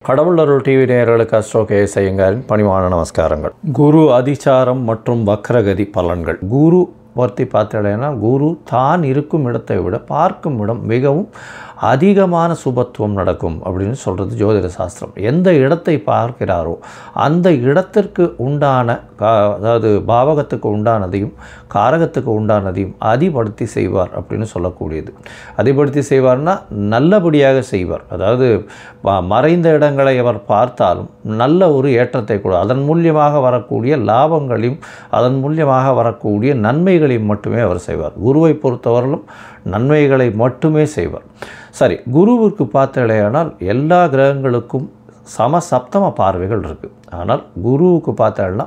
கடவுள் அருள் டிவி நேயர்களுக்கு astro KS ஐயங்காரின் பணிவான நமஸ்காரங்கள். குரு அதிசாரம் மற்றும் வக்ரகதி பலன்கள். குரு பற்றி பார்த்தீங்கன்னா, குரு தான் இருக்கும் இடத்தை விட பார்க்கும் இடம் மிகவும் அதிகமான சுபத்துவம் நடக்கும் அப்படின்னு சொல்கிறது ஜோதிட சாஸ்திரம். எந்த இடத்தை பார்க்கிறாரோ அந்த இடத்திற்கு உண்டான அதாவது பாவகத்துக்கு உண்டானதையும் காரகத்துக்கு உண்டானதையும் அதிபடுத்தி செய்வார் அப்படின்னு சொல்லக்கூடியது. அதிபடுத்தி செய்வார்னா நல்லபடியாக செய்வார். அதாவது மறைந்த இடங்களை அவர் பார்த்தாலும் நல்ல ஒரு ஏற்றத்தை கூட அதன் மூலியமாக வரக்கூடிய லாபங்களையும் அதன் மூலியமாக வரக்கூடிய நன்மைகளையும் மட்டுமே அவர் செய்வார். குருவை பொறுத்தவரையிலும் நன்மைகளை மட்டுமே செய்வார். சரி, குருவுக்கு பார்த்தீங்கன்னா எல்லா கிரகங்களுக்கும் சப்தம பார்வைகள் இருக்குது. ஆனால் குருவுக்கு பார்த்தீங்கன்னா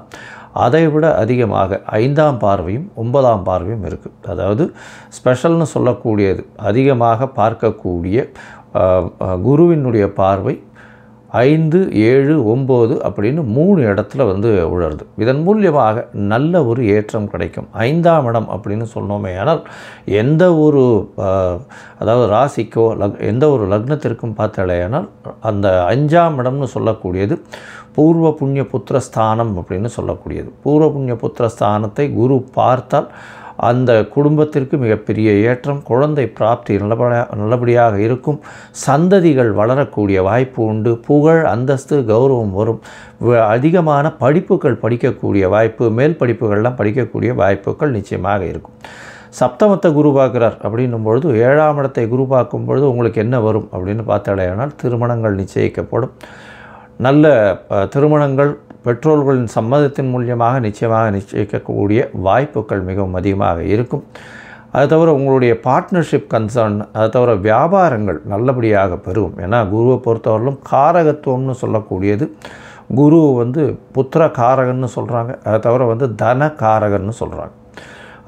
அதை விட அதிகமாக 5ஆம் பார்வையும் 9ஆம் பார்வையும் இருக்குது. அதாவது ஸ்பெஷல்னு சொல்லக்கூடியது அதிகமாக பார்க்கக்கூடிய குருவினுடைய பார்வை 5, 7, 9 அப்படின்னு 3 இடத்துல உழருது. இதன் மூலியமாக நல்ல ஒரு ஏற்றம் கிடைக்கும். 5ஆம் இடம் அப்படின்னு சொன்னோமே, ஆனால் எந்த ஒரு அதாவது ராசிக்கோ எந்த ஒரு லக்னத்திற்கும் பார்த்தாலேயானால் அந்த 5ஆம் இடம்னு சொல்லக்கூடியது பூர்வ புண்ணிய புத்திரஸ்தானம் அப்படின்னு சொல்லக்கூடியது. பூர்வ புண்ணிய புத்திரஸ்தானத்தை குரு பார்த்தால் அந்த குடும்பத்திற்கு மிகப்பெரிய ஏற்றம், குழந்தை பிராப்தி நல்லபடியாக இருக்கும், சந்ததிகள் வளரக்கூடிய வாய்ப்பு உண்டு, புகழ் அந்தஸ்து கௌரவம் வரும், அதிகமான படிப்புகள் படிக்கக்கூடிய வாய்ப்பு, மேல் படிப்புகள்லாம் படிக்கக்கூடிய வாய்ப்புகள் நிச்சயமாக இருக்கும். சப்தமத்தை குரு பார்க்குறார் அப்படின்னும் பொழுது 7ஆம் இடத்தை குரு பார்க்கும் பொழுது உங்களுக்கு என்ன வரும் அப்படின்னு பார்த்தாலேயானால் திருமணங்கள் நிச்சயிக்கப்படும். நல்ல திருமணங்கள் பெற்றோர்களின் சம்மதத்தின் மூலியமாக நிச்சயமாக நிச்சயிக்கக்கூடிய வாய்ப்புகள் மிகவும் அதிகமாக இருக்கும். அது தவிர உங்களுடைய பார்ட்னர்ஷிப் கன்சர்ன், அது தவிர வியாபாரங்கள் நல்லபடியாக பெறும். ஏன்னா குருவை பொறுத்தவரையிலும் காரகத்துவம்னு சொல்லக்கூடியது குரு புத்திர காரகன்னு சொல்கிறாங்க. அது தவிர தன காரகன்னு சொல்கிறாங்க.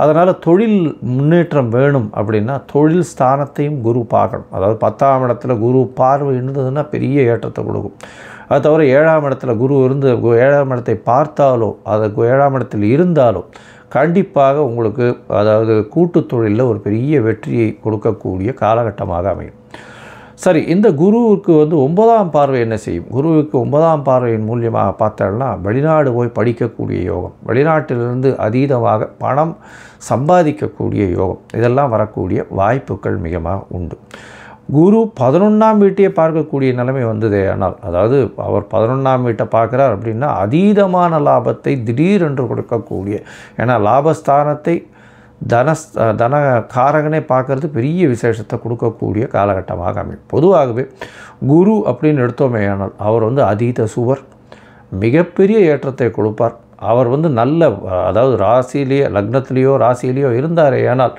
அதனால் தொழில் முன்னேற்றம் வேணும் அப்படின்னா தொழில் ஸ்தானத்தையும் குரு பார்க்கணும். அதாவது 10ஆம் இடத்துல குரு பார்வை இருந்ததுன்னா பெரிய ஏற்றத்தை கொடுக்கும். அது தவிர 7ஆம் இடத்துல குரு 7ஆம் இடத்தை பார்த்தாலோ அது 7ஆம் இடத்தில் இருந்தாலோ கண்டிப்பாக உங்களுக்கு அதாவது கூட்டு தொழிலில் ஒரு பெரிய வெற்றியை கொடுக்கக்கூடிய காலகட்டமாக அமையும். சரி, இந்த குருவுக்கு 9ஆம் பார்வை என்ன செய்யும்? குருவுக்கு 9ஆம் பார்வையின் மூலியமாக பார்த்தோம்னா வெளிநாடு போய் படிக்கக்கூடிய யோகம், வெளிநாட்டிலிருந்து அதீதமாக பணம் சம்பாதிக்கக்கூடிய யோகம், இதெல்லாம் வரக்கூடிய வாய்ப்புகள் மிகமாக உண்டு. குரு 11ஆம் வீட்டையே பார்க்கக்கூடிய நிலைமை ஆனால் அதாவது அவர் 11ஆம் வீட்டை பார்க்குறார் அப்படின்னா அதீதமான லாபத்தை திடீரென்று கொடுக்கக்கூடிய, ஏன்னா லாபஸ்தானத்தை தன காரகனை பார்க்கறது பெரிய விசேஷத்தை கொடுக்கக்கூடிய காலகட்டமாக அமையும். பொதுவாகவே குரு அப்படின்னு எடுத்தோமே ஆனால் அவர் அதீத சுவர், மிகப்பெரிய ஏற்றத்தை கொடுப்பார். அவர் நல்ல அதாவது ராசியிலேயோ லக்னத்திலேயோ ராசியிலேயோ இருந்தாரே ஆனால்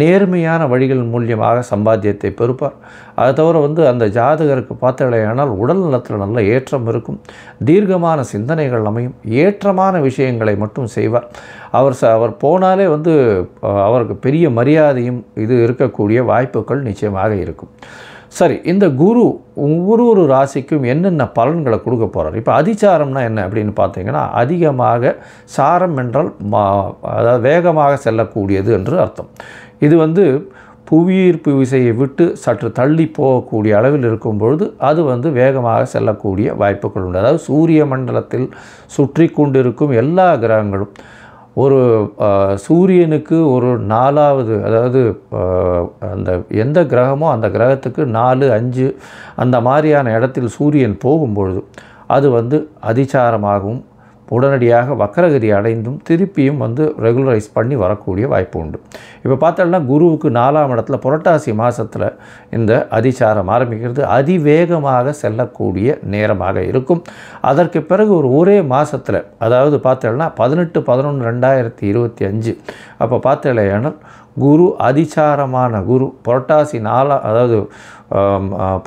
நேர்மையான வழிகள் மூலியமாக சம்பாத்தியத்தை பெறுப்பார். அது தவிர அந்த ஜாதகருக்கு பார்த்தாலேயானால் உடல் நலத்தில் நல்ல ஏற்றம் இருக்கும், தீர்க்கமான சிந்தனைகள் அமையும், ஏற்றமான விஷயங்களை மட்டும் செய்வார். அவர் போனாலே அவருக்கு பெரிய மரியாதையும் இது இருக்கக்கூடிய வாய்ப்புகள் நிச்சயமாக இருக்கும். சரி, இந்த குரு ஒவ்வொரு ராசிக்கும் என்னென்ன பலன்களை கொடுக்க போகிறார்? இப்போ அதிசாரம்னா என்ன அப்படின்னு பார்த்தீங்கன்னா, அதிகமாக சாரம் என்றால் அதாவது வேகமாக செல்லக்கூடியது என்று அர்த்தம். இது புவியீர்ப்பு விசையை விட்டு சற்று தள்ளி போகக்கூடிய அளவில் இருக்கும் பொழுது அது வேகமாக செல்லக்கூடிய வாய்ப்புகள் உண்டு. அதாவது சூரிய மண்டலத்தில் சுற்றி கொண்டிருக்கும் எல்லா கிரகங்களும் ஒரு சூரியனுக்கு ஒரு 4வது அதாவது அந்த எந்த கிரகமோ அந்த கிரகத்துக்கு 4, 5 அந்த மாதிரியான இடத்தில் சூரியன் போகும்பொழுது அது அதிசாரமாகவும் உடனடியாக வக்ரகதி அடைந்தும் திருப்பியும் ரெகுலரைஸ் பண்ணி வரக்கூடிய வாய்ப்பு உண்டு. இப்போ பார்த்தோம்னா குருவுக்கு 4ஆம் இடத்துல புரட்டாசி மாதத்தில் இந்த அதிசாரம் ஆரம்பிக்கிறது அதிவேகமாக செல்லக்கூடிய நேரமாக இருக்கும். அதற்கு பிறகு ஒரே மாதத்தில் அதாவது பார்த்தோம்னா 18/11/2025 அப்போ பார்த்தேனால் குரு அதிசாரமான குரு புரட்டாசி 4 அதாவது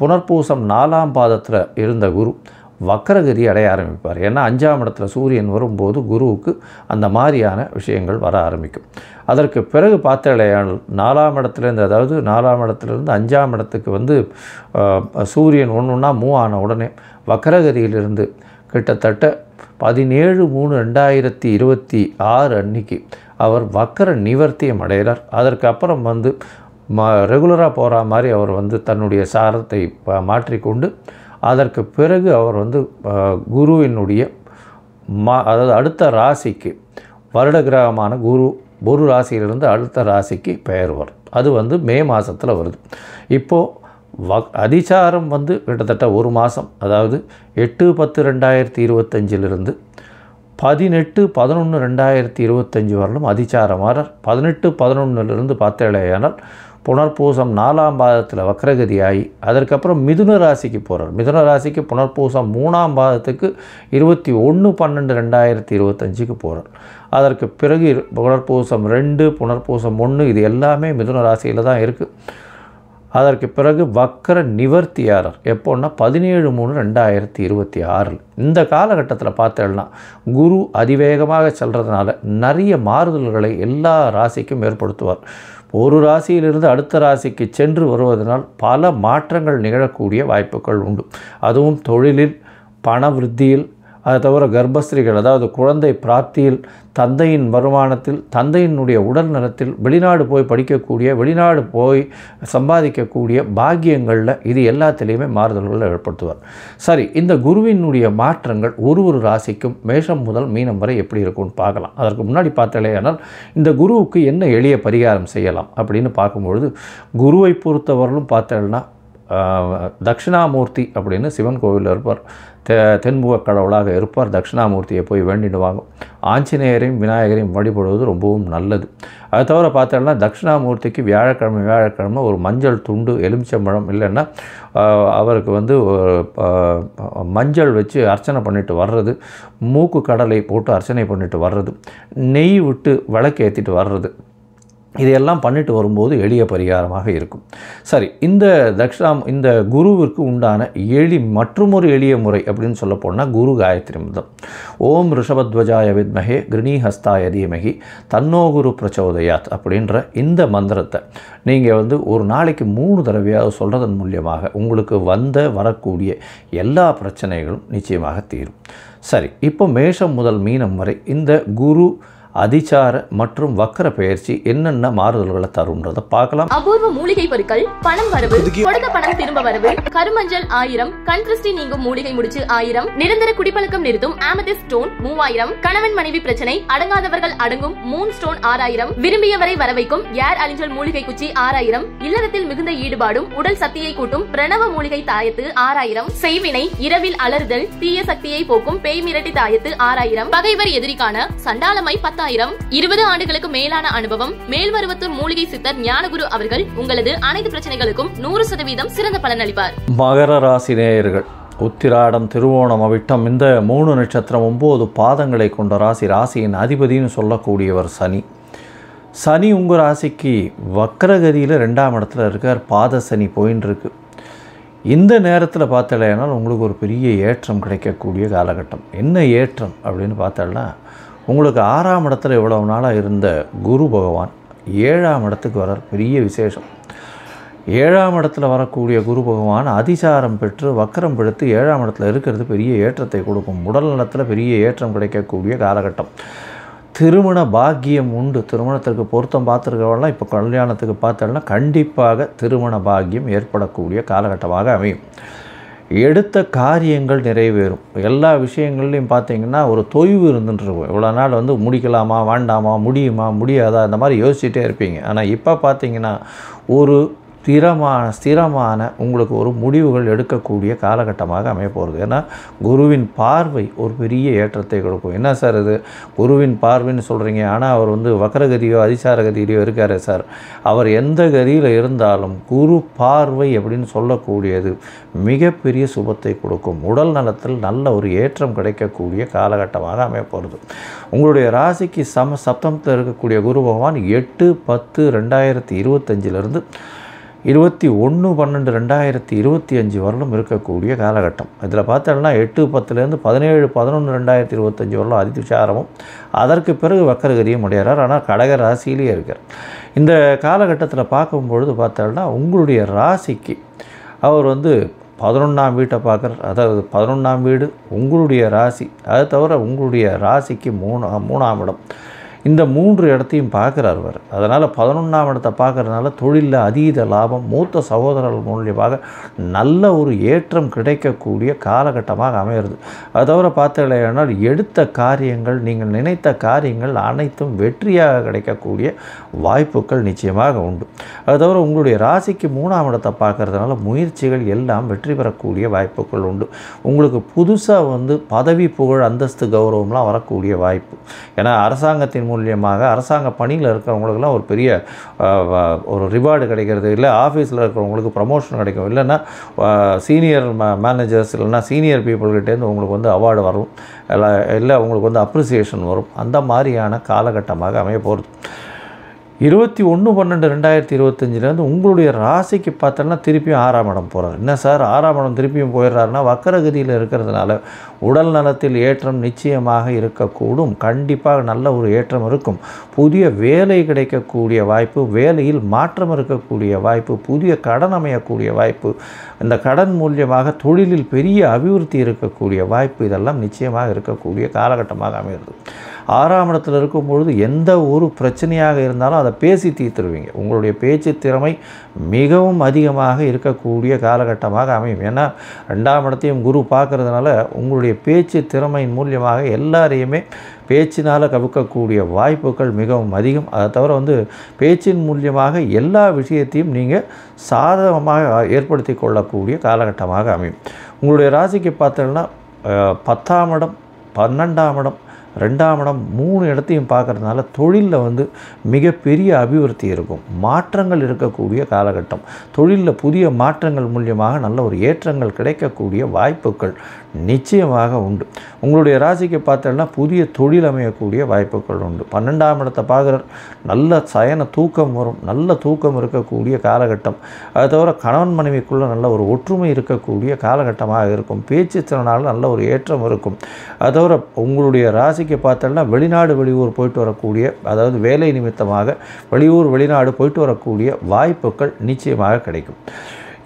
புனர்பூசம் 4ஆம் பாதத்தில் இருந்த குரு வக்ரகதி அடைய ஆரம்பிப்பார். ஏன்னா 5ஆம் இடத்துல சூரியன் வரும்போது குருவுக்கு அந்த மாதிரியான விஷயங்கள் வர ஆரம்பிக்கும். அதற்கு பிறகு பார்த்தேனால் 4ஆம் இடத்துலேருந்து அதாவது 4ஆம் இடத்துலேருந்து 5ஆம் இடத்துக்கு சூரியன் ஒன்றுன்னா மூவ் ஆன உடனே வக்ரகதியிலிருந்து கிட்டத்தட்ட 17/3/2026 அன்னைக்கு அவர் வக்ர நிவர்த்தியம் அடைகிறார். அதற்கப்புறம் ரெகுலராக போகிற மாதிரி அவர் தன்னுடைய சாரத்தை மாற்றிக்கொண்டு அதற்கு பிறகு அவர் வந்து குருவினுடைய அதாவது அடுத்த ராசிக்கு வருட கிரகமான குரு ஒரு ராசியிலிருந்து அடுத்த ராசிக்கு பெயர்வார். அது வந்து மே மாதத்தில் வருது. இப்போது அதிசாரம் வந்து கிட்டத்தட்ட ஒரு மாதம், அதாவது 8/10/2025 18/11/2025 வரலும் அதிசாரமாக 18/11 பார்த்தேலையானால் புனர்பூசம் 4ஆம் பாதத்தில் வக்ரகதியாகி அதற்கப்புறம் மிதுன ராசிக்கு போகிறார். மிதுன ராசிக்கு புனர்பூசம் 3ஆம் பாதத்துக்கு 21/12/2025 போகிறார். அதற்கு பிறகு புனர்பூசம் 2 புனர்பூசம் 1 இது எல்லாமே மிதுன ராசியில் தான் இருக்குது. அதற்கு பிறகு வக்ர நிவர்த்தியாரர் எப்போன்னா 17/3/2026. இந்த காலகட்டத்தில் பார்த்தேன்னா குரு அதிவேகமாக செல்றதுனால நிறைய மாறுதல்களை எல்லா ராசிக்கும் ஏற்படுத்துவார். ஒரு ராசியிலிருந்து அடுத்த ராசிக்கு சென்று வருவதனால் பல மாற்றங்கள் நிகழக்கூடிய வாய்ப்புகள் உண்டு. அதுவும் தொழிலில், பண விருத்தியில், அதை தவிர கர்ப்பஸ்திரிகள் அதாவது குழந்தை பிராப்தியில், தந்தையின் வருமானத்தில், தந்தையினுடைய உடல் நலத்தில், வெளிநாடு போய் படிக்கக்கூடிய, வெளிநாடு போய் சம்பாதிக்கக்கூடிய பாக்கியங்களில் இது எல்லாத்திலையுமே மாறுதல்களை ஏற்படுத்துவார். சரி, இந்த குருவினுடைய மாற்றங்கள் ஒரு ராசிக்கும் மேஷம் முதல் மீனம் வரை எப்படி இருக்கும்னு பார்க்கலாம். அதற்கு முன்னாடி பார்த்தாலேயானால் இந்த குருவுக்கு என்ன எளிய பரிகாரம் செய்யலாம் அப்படின்னு பார்க்கும்பொழுது, குருவை பொறுத்தவரையிலும் பார்த்தேன்னா தட்சிணாமூர்த்தி அப்படின்னு சிவன் கோவிலில் இருப்பார். தென்முக கடவுளாக இருப்பார். தட்சிணாமூர்த்தியை போய் வேண்டிடுவாங்க. ஆஞ்சநேயரையும் விநாயகரையும் வழிபடுவது ரொம்பவும் நல்லது. அது தவிர பார்த்தோம்னா தட்சிணாமூர்த்திக்கு வியாழக்கிழமை ஒரு மஞ்சள் துண்டு, எலுமிச்சம்பழம் இல்லைன்னா அவருக்கு வந்து மஞ்சள் வச்சு அர்ச்சனை பண்ணிட்டு வர்றது, மூக்கு கடலை போட்டு அர்ச்சனை பண்ணிட்டு வர்றது, நெய் விட்டு விளக்கு ஏற்றிட்டு வர்றது, இதையெல்லாம் பண்ணிட்டு வரும்போது எளிய பரிகாரமாக இருக்கும். சரி, இந்த குருவிற்கு உண்டான மற்றொரு எளிய முறை அப்படின்னு சொல்ல போனால் குரு காயத்ரி மந்திரம். ஓம் ரிஷபத்வஜாய வித்மஹே கிருணிஹஸ்தாய தீமஹி தன்னோ குரு பிரச்சோதயாத் அப்படின்ற இந்த மந்திரத்தை நீங்கள் வந்து ஒரு நாளைக்கு 3 தடவையாக சொல்கிறதன் மூலியமாக உங்களுக்கு வரக்கூடிய எல்லா பிரச்சனைகளும் நிச்சயமாக தீரும். சரி, இப்போ மேஷம் முதல் மீனம் வரை இந்த குரு அதிசார மற்றும் வக்கர பெயர்ச்சி என்னென்ன மாறுதல்களை தரும்ன்றதை பார்க்கலாம். அபூர்வ மூலிகை பொருட்கள், பணம் வரவு, கொடுத்த பணம் திரும்ப வரவு, கருமஞ்சள் 1000, கண் திருஷ்டி நீங்கும் மூலிகை முடிச்சு 1000, நிரந்தர குடிப்பழக்கம் நிறுத்தும் ஆமெதிஸ்ட் ஸ்டோன் 3000, கணவன் மனைவி பிரச்சனை அடங்காதவர்கள் அடங்கும் மூன் ஸ்டோன் 6000, விரும்பியவரை வரவைக்கும் ஏர் அலிஞ்சல் மூலிகை குச்சி 6000, இல்லறத்தில் மிகுந்த ஈடுபாடும் உடல் சக்தியை கூட்டும் பிரணவ மூலிகை தாயத்து 6000, செய்வினை இரவில் அலறுதல் தீய சக்தியை போக்கும் பேய் மிரட்டி தாயத்து 6000, பகைவர் எதிரிக்கான சண்டாளமை 10,000. 20 ஆண்டுகளுக்கு மேலான அனுபவம் மேல்மருவத்தூர் மூலிகை சித்தர் ஞானகுரு அவர்கள் உங்களது அனைத்து பிரச்சனைகளுக்கும் 100% சிறந்த பலன் அளிப்பார். மகர ராசி நேயர்கள், உத்திராடம், திருவோணம், அவிட்டம் இந்த 3 நட்சத்திரம் 9 பாதங்களை கொண்ட ராசியின் அதிபதினு சொல்லக்கூடியவர் சனி. சனி உங்கள் ராசிக்கு வக்ரகதியில் 2ஆம் இடத்துல இருக்கார். பாத சனி போயின்னு இருக்கு. இந்த நேரத்தில் பார்த்தலையானால் உங்களுக்கு ஒரு பெரிய ஏற்றம் கிடைக்கக்கூடிய காலகட்டம். என்ன ஏற்றம் அப்படின்னு பார்த்தால்னா, உங்களுக்கு 6ஆம் இடத்துல இவ்வளவு நாளாக இருந்த குரு பகவான் 7ஆம் இடத்துக்கு வரார். பெரிய விசேஷம். 7ஆம் இடத்துல வரக்கூடிய குரு பகவான் அதிசாரம் பெற்று வக்கரம் பிடித்து 7ஆம் இடத்துல இருக்கிறது பெரிய ஏற்றத்தை கொடுக்கும். உடல் நலத்தில் பெரிய ஏற்றம் கிடைக்கக்கூடிய காலகட்டம். திருமண பாக்கியம் உண்டு. திருமணத்திற்கு பொருத்தம் பார்த்துருக்கவெல்லாம் இப்போ கல்யாணத்துக்கு பார்த்தோம்னா கண்டிப்பாக திருமண பாக்கியம் ஏற்படக்கூடிய காலகட்டமாக அமையும். எடுத்த காரியங்கள் நிறைவேறும். எல்லா விஷயங்கள்லையும் பார்த்தீங்கன்னா ஒரு தொய்வு இருந்துட்டுருக்கும். இவ்வளோ நாள் வந்து முடிக்கலாமா வேண்டாமா, முடியுமா முடியாதா இந்த மாதிரி யோசிச்சுட்டே இருப்பீங்க. ஆனால் இப்போ பார்த்தீங்கன்னா ஒரு ஸ்திரமான உங்களுக்கு ஒரு முடிவுகள் எடுக்கக்கூடிய காலகட்டமாக அமைய போகிறது. ஏன்னா குருவின் பார்வை ஒரு பெரிய ஏற்றத்தை கொடுக்கும். என்ன சார் இது குருவின் பார்வைன்னு சொல்கிறீங்க, ஆனால் அவர் வந்து வக்ரகதியோ அதிசார கதியிலையோ இருக்கார் சார். அவர் எந்த கதியில் இருந்தாலும் குரு பார்வை அப்படின்னு சொல்லக்கூடியது மிகப்பெரிய சுபத்தை கொடுக்கும். உடல் நலத்தில் நல்ல ஒரு ஏற்றம் கிடைக்கக்கூடிய காலகட்டமாக அமைய போகிறது. உங்களுடைய ராசிக்கு சப்தமத்தில் இருக்கக்கூடிய குரு பகவான் 8/10/2025 21/12/2025 வரலும் இருக்கக்கூடிய காலகட்டம். இதில் பார்த்தோம்னா 8/10 17/11/2025 வரலும் அதிசாரமும் அதற்கு பிறகு வக்கரகதியும் அடைகிறார். ஆனால் கடக ராசியிலேயே இருக்கார். இந்த காலகட்டத்தில் பார்க்கும்பொழுது பார்த்தோம்னா உங்களுடைய ராசிக்கு அவர் வந்து 11ஆம் வீட்டை பார்க்குறார். அதாவது 11ஆம் வீடு உங்களுடைய ராசி. அதை தவிர உங்களுடைய ராசிக்கு 3ஆம் இடம். இந்த 3 இடத்தையும் பார்க்குறார் அவர். அதனால் 11ஆம் இடத்தை பார்க்குறதுனால தொழிலில் அதீத லாபம், மூத்த சகோதரர்கள் மூலியமாக நல்ல ஒரு ஏற்றம் கிடைக்கக்கூடிய காலகட்டமாக அமைகிறது. அது தவிர பார்த்தீங்கன்னா எடுத்த காரியங்கள், நீங்கள் நினைத்த காரியங்கள் அனைத்தும் வெற்றியாக கிடைக்கக்கூடிய வாய்ப்புகள் நிச்சயமாக உண்டு. அது தவிர உங்களுடைய ராசிக்கு 3ஆம் இடத்தை பார்க்கறதுனால முயற்சிகள் எல்லாம் வெற்றி பெறக்கூடிய வாய்ப்புகள் உண்டு. உங்களுக்கு புதுசாக பதவி, புகழ், அந்தஸ்து, கௌரவம்லாம் வரக்கூடிய வாய்ப்பு. ஏன்னா அரசாங்கத்தின் மூலியமாக அரசாங்க பணியில் இருக்கிறவங்களுக்கெல்லாம் ஒரு பெரிய ஒரு ரிவார்டு கிடைக்கிறது, இல்லை ஆஃபீஸில் இருக்கிறவங்களுக்கு ப்ரமோஷன் கிடைக்கும், இல்லைன்னா சீனியர் மேனேஜர்ஸ் இல்லைன்னா சீனியர் பீப்புள்கிட்டேருந்து உங்களுக்கு அவார்டு வரும், இல்லை உங்களுக்கு அப்ரிசியேஷன் வரும். அந்த மாதிரியான காலகட்டமாக அமைய போகிறது. 21/12/2025 உங்களுடைய ராசிக்கு பார்த்தோன்னா திருப்பியும் 6ஆம் இடம் போகிறார். என்ன சார் 6ஆம் இடம் திருப்பியும் போயிடுறாருன்னா, வக்கரகதியில் இருக்கிறதுனால உடல் நலத்தில் ஏற்றம் நிச்சயமாக இருக்கக்கூடும். கண்டிப்பாக நல்ல ஒரு ஏற்றம் இருக்கும். புதிய வேலை கிடைக்கக்கூடிய வாய்ப்பு, வேலையில் மாற்றம் இருக்கக்கூடிய வாய்ப்பு, புதிய கடன் அமையக்கூடிய வாய்ப்பு, இந்த கடன் மூலியமாக தொழிலில் பெரிய அபிவிருத்தி இருக்கக்கூடிய வாய்ப்பு, இதெல்லாம் நிச்சயமாக இருக்கக்கூடிய காலகட்டமாக அமைகிறது. 6ஆம் இடத்தில் இருக்கும்பொழுது எந்த ஒரு பிரச்சனையாக இருந்தாலும் அதை பேசி தீர்த்துருவீங்க. உங்களுடைய பேச்சு திறமை மிகவும் அதிகமாக இருக்கக்கூடிய காலகட்டமாக அமையும். ஏன்னா 2ஆம் இடத்தையும் குரு பார்க்கறதுனால உங்களுடைய பேச்சு திறமையின் மூலியமாக எல்லாரையுமே பேச்சினால் கவிக்கக்கூடிய வாய்ப்புகள் மிகவும் அதிகம். அதை தவிர பேச்சின் மூலியமாக எல்லா விஷயத்தையும் நீங்கள் சாதகமாக ஏற்படுத்தி கொள்ளக்கூடிய காலகட்டமாக அமையும். உங்களுடைய ராசிக்கு பார்த்தீங்கன்னா 10ஆம் இடம், 12ஆம் இடம், 2ஆம் இடம், 3 இடத்தையும் பார்க்கறதுனால தொழிலில் மிகப்பெரிய அபிவிருத்தி இருக்கும். மாற்றங்கள் இருக்கக்கூடிய காலகட்டம். தொழிலில் புதிய மாற்றங்கள் மூலியமாக நல்ல ஒரு ஏற்றங்கள் கிடைக்கக்கூடிய வாய்ப்புகள் நிச்சயமாக உண்டு. உங்களுடைய ராசிக்கு பார்த்தோன்னா புதிய தொழில் அமையக்கூடிய வாய்ப்புகள் உண்டு. 12ஆம் இடத்தை பார்க்குற நல்ல சயன தூக்கம் வரும். நல்ல தூக்கம் இருக்கக்கூடிய காலகட்டம். அது தவிர கணவன் மனைவிக்குள்ளே நல்ல ஒரு ஒற்றுமை இருக்கக்கூடிய காலகட்டமாக இருக்கும். பேச்சு திறனால் நல்ல ஒரு ஏற்றம் இருக்கும். அது தவிர உங்களுடைய ராசிக்கு பார்த்தோன்னா வெளிநாடு வெளியூர் போயிட்டு வரக்கூடிய, அதாவது வேலை நிமித்தமாக வெளியூர் வெளிநாடு போயிட்டு வரக்கூடிய வாய்ப்புகள் நிச்சயமாக கிடைக்கும்.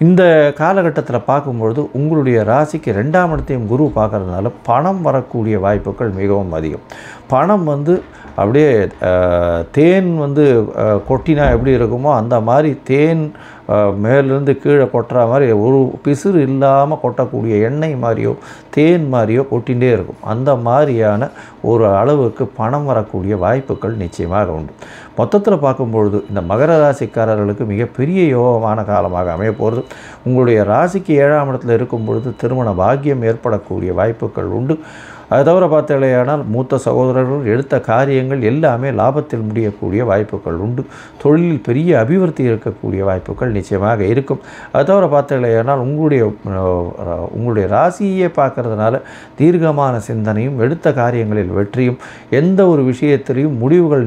இந்த காலகட்டத்தில் பார்க்கும்பொழுது உங்களுடைய ராசிக்கு 2ஆம் இடத்தையும் குரு பார்க்கறதுனால பணம் வரக்கூடிய வாய்ப்புகள் மிகவும் அதிகம். பணம் அப்படியே தேன் கொட்டினா எப்படி இருக்குமோ அந்த மாதிரி தேன் மேலிருந்து கீழே கொட்டுற மாதிரி ஒரு பிசுறு இல்லாமல் கொட்டக்கூடிய எண்ணெய் மாதிரியோ தேன் மாதிரியோ கொட்டிகிட்டே இருக்கும். அந்த மாதிரியான ஒரு அளவுக்கு பணம் வரக்கூடிய வாய்ப்புகள் நிச்சயமாக உண்டு. மொத்தத்தில் பார்க்கும்பொழுது இந்த மகர ராசிக்காரர்களுக்கு மிகப்பெரிய யோகமான காலமாக அமைய போகிறது. உங்களுடைய ராசிக்கு 7ஆம் இடத்துல இருக்கும் பொழுது திருமண பாக்கியம் ஏற்படக்கூடிய வாய்ப்புகள் உண்டு. அது தவிர பார்த்தீங்கன்னா மூத்த சகோதரர்கள் எடுத்த காரியங்கள் எல்லாமே லாபத்தில் முடியக்கூடிய வாய்ப்புகள் உண்டு. தொழிலில் பெரிய அபிவிருத்தி இருக்கக்கூடிய வாய்ப்புகள் நிச்சயமாக இருக்கும். அது தவிர பார்த்தீங்கன்னா உங்களுடைய ராசியை பார்க்கறதுனால தீர்க்கமான சிந்தனையும், எடுத்த காரியங்களில் வெற்றியும், எந்த ஒரு விஷயத்திலையும் முடிவுகள்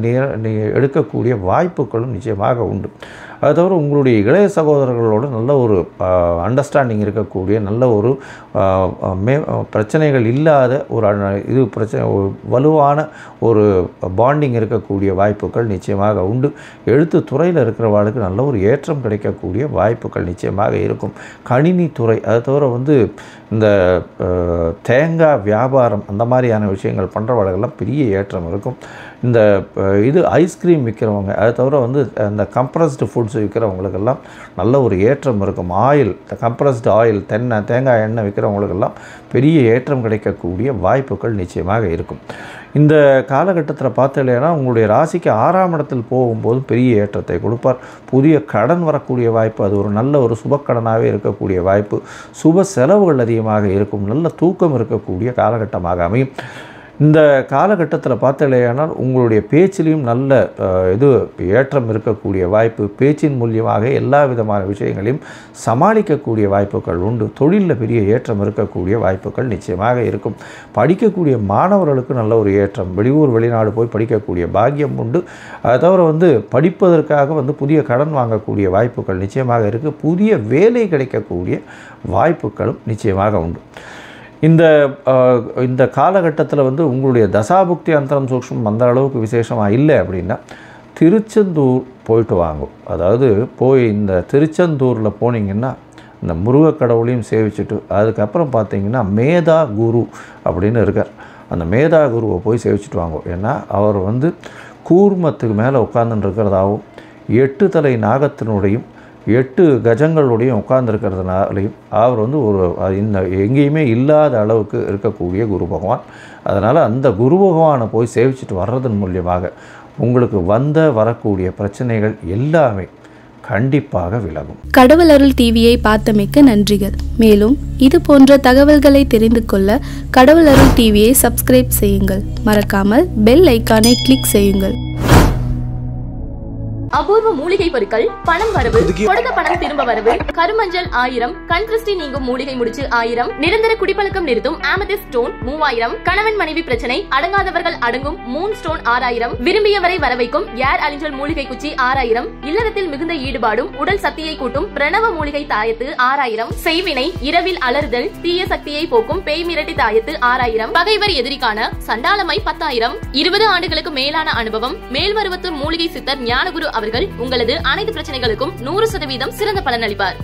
எடுக்கக்கூடிய வாய்ப்புகளும் நிச்சயமாக உண்டு. அது தவிர உங்களுடைய இளைய சகோதரர்களோடு நல்ல ஒரு அண்டர்ஸ்டாண்டிங் இருக்கக்கூடிய, நல்ல ஒரு பிரச்சனைகள் இல்லாத ஒரு வலுவான ஒரு பாண்டிங் இருக்கக்கூடிய வாய்ப்புகள் நிச்சயமாக உண்டு. எழுத்து துறையில் இருக்கிறவர்களுக்கு நல்ல ஒரு ஏற்றம் கிடைக்கக்கூடிய வாய்ப்புகள் நிச்சயமாக இருக்கும். கணினி துறை, அது தவிர இந்த தேங்காய் வியாபாரம் அந்த மாதிரியான விஷயங்கள் பண்ணுறவர்களெல்லாம் பெரிய ஏற்றம் இருக்கும். இந்த ஐஸ்கிரீம் விற்கிறவங்க, அது தவிர இந்த கம்ப்ரஸ்டு ஃபுட்ஸ் விற்கிறவங்களுக்கெல்லாம் நல்ல ஒரு ஏற்றம் இருக்கும். ஆயில், கம்ப்ரஸ்டு ஆயில், தேங்காய் எண்ணெய் விற்கிறவங்களுக்கெல்லாம் பெரிய ஏற்றம் கிடைக்கக்கூடிய வாய்ப்புகள் நிச்சயமாக இருக்கும். இந்த காலகட்டத்தில் பார்த்தீங்கன்னா உங்களுடைய ராசிக்கு 6ஆம் இடத்தில் போகும்போது பெரிய ஏற்றத்தை கொடுப்பார். புதிய கடன் வரக்கூடிய வாய்ப்பு, அது ஒரு நல்ல ஒரு சுபக்கடனாகவே இருக்கக்கூடிய வாய்ப்பு. சுப செலவுகள் அதிகமாக இருக்கும். நல்ல தூக்கம் இருக்கக்கூடிய காலகட்டமாக அமையும். இந்த காலகட்டத்தில் பார்த்தீங்கன்னா உங்களுடைய பேச்சிலையும் நல்ல ஏற்றம் இருக்கக்கூடிய வாய்ப்பு. பேச்சின் மூலியமாக எல்லா விதமான விஷயங்களையும் சமாளிக்கக்கூடிய வாய்ப்புகள் உண்டு. தொழிலில் பெரிய ஏற்றம் இருக்கக்கூடிய வாய்ப்புகள் நிச்சயமாக இருக்கும். படிக்கக்கூடிய மாணவர்களுக்கு நல்ல ஒரு ஏற்றம். வெளியூர் வெளிநாடு போய் படிக்கக்கூடிய பாக்கியம் உண்டு. அதை தவிர படிப்பதற்காக புதிய கடன் வாங்கக்கூடிய வாய்ப்புகள் நிச்சயமாக இருக்குது. புதிய வேலை கிடைக்கக்கூடிய வாய்ப்புகளும் நிச்சயமாக உண்டு. இந்த காலகட்டத்தில் உங்களுடைய தசாபுக்தி அந்தரம் சூக்ஷ்மம் அந்த அளவுக்கு விசேஷமாக இல்லை அப்படின்னா திருச்செந்தூர் போயிட்டு வாங்கும். அதாவது இந்த திருச்செந்தூரில் போனீங்கன்னா இந்த முருகக் கடவுளையும் சேவிச்சுட்டு அதுக்கப்புறம் பார்த்தீங்கன்னா மேதா குரு அப்படின்னு இருக்கார். அந்த மேதா குருவை போய் சேவிச்சுட்டு வாங்கும். ஏன்னா அவர் கூர்மத்துக்கு மேலே உட்கார்ந்துட்டு இருக்கிறதாகவும் 8 தலை நாகத்தினுடையும் 8 கஜங்களுடையும் உட்கார்ந்துருக்கிறதுனாலையும் அவர் வந்து எங்கேயுமே இல்லாத அளவுக்கு இருக்கக்கூடிய குரு பகவான். அதனால் அந்த குரு பகவானை போய் சேவிச்சுட்டு வர்றதன் மூலியமாக உங்களுக்கு வரக்கூடிய பிரச்சனைகள் எல்லாமே கண்டிப்பாக விலகும். கடவுள் அருள் டிவியை பார்த்தமைக்கு நன்றிகள். மேலும் இது போன்ற தகவல்களை தெரிந்து கொள்ள கடவுள் அருள் டிவியை சப்ஸ்கிரைப் செய்யுங்கள். மறக்காமல் பெல் ஐக்கானை கிளிக் செய்யுங்கள். அபூர்வ மூலிகை பொருட்கள், பணம் வரவு, கொடுத்த பணம் திரும்ப வரவு, கருமஞ்சள் 1000, கண் திருஷ்டி நீங்கும் மூலிகை முடிச்சு 1000, நிரந்தர குடிப்பழக்கம் நிறுத்தும் ஆமெதிஸ்ட் ஸ்டோன் 3000, கணவன் மனைவி பிரச்சனை அடங்காதவர்கள் அடங்கும் மூன் ஸ்டோன் 6000, விரும்பியவரை வரவைக்கும் ஏர் அலிஞ்சல் மூலிகை குச்சி 6000, இல்லறத்தில் மிகுந்த ஈடுபாடும் உடல் சக்தியை கூட்டும் பிரணவ மூலிகை தாயத்து 6000, செய்வினை, இரவில் அலறுதல், தீய சக்தியை போக்கும் பேய் மிரட்டி தாயத்து 6000, பகைவர் எதிரிக்கான சண்டாளமை 10000. 20 ஆண்டுகளுக்கு மேலான அனுபவம் மேல்மருவத்தூர் மூலிகை சித்தர் ஞானகுரு அவர்கள் உங்களது அனைத்து பிரச்சனைகளுக்கும் 100% சிறந்த பலன் அளிப்பார்.